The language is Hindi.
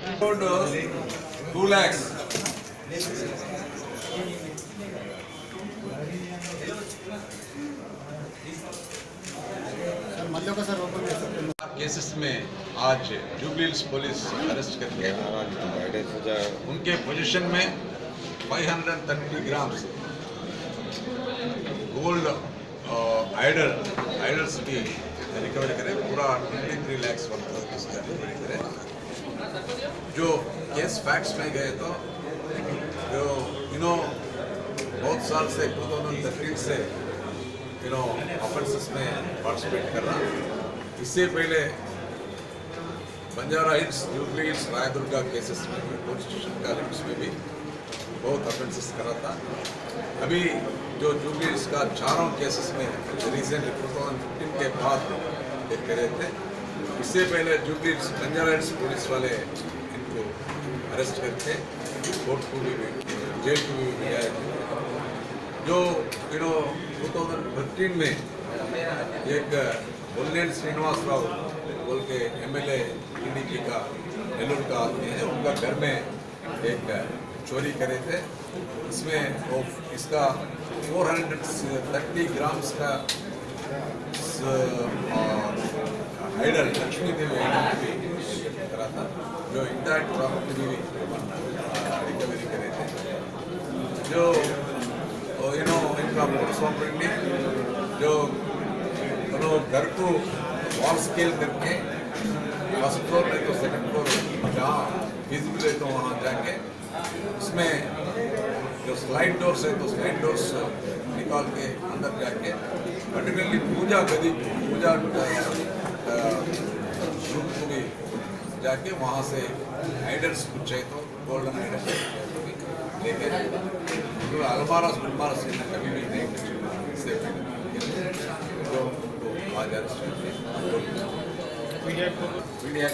2 lakhs. केसेस में आज जुबली हिल्स पुलिस अरेस्ट करके उनके पोजीशन में 530 ग्राम्स गोल्ड आइडल्स की रिकवरी करें। पूरा 23 लाख वर्थ इसका रिकवरी करें। जो केस फैक्ट्स में गए तो जो बहुत साल से 2013 से ऑफेंसेस में पार्टिसिपेट कर रहा। इससे पहले Banjara hills, Jubilee hills, Raidurga cases में भी पुलिस स्टेशन का लिमिट्स में भी बहुत ऑफेंसेस कर रहा था। अभी जो जुबली हिल्स का चारों केसेस में रिसेंट 2015 के बाद एक करे थे। इससे पहले jubilee hills, Banjara hills police वाले इनको अरेस्ट करके कोर्ट को भी जेल को भी गए थे। जो 2013 में एक बुल्लेन श्रीनिवास राव बोल के एमएलए टीडीपी का नेल्लूर का आदमी है, उनका घर में एक चोरी करे थे। इसमें वो इसका 430 ग्राम्स का आइडल लक्ष्मी देवी आइडल करा था, जो इंटैक्ट प्रॉपर्टी भी रिकवरी करे थे। जो इनका मोटर्स ऑपरेंडी जो घर को वॉल स्केल करके फर्स्ट फ्लोर नहीं तो सेकंड फ्लोर जहाँ फिजिबल है तो वहाँ जाके उसमें जो स्लाइड डोर्स है तो स्लाइड डोर्स निकाल के अंदर जाके पर्टिकुलरली पूजा गदी पूजा रूम को भी जाके वहाँ से आइडल्स कुछ है तो गोल्डन आइडल्स लेके जो अलमारस बुलमारस कभी भी नहीं इससे जो आज मीडिया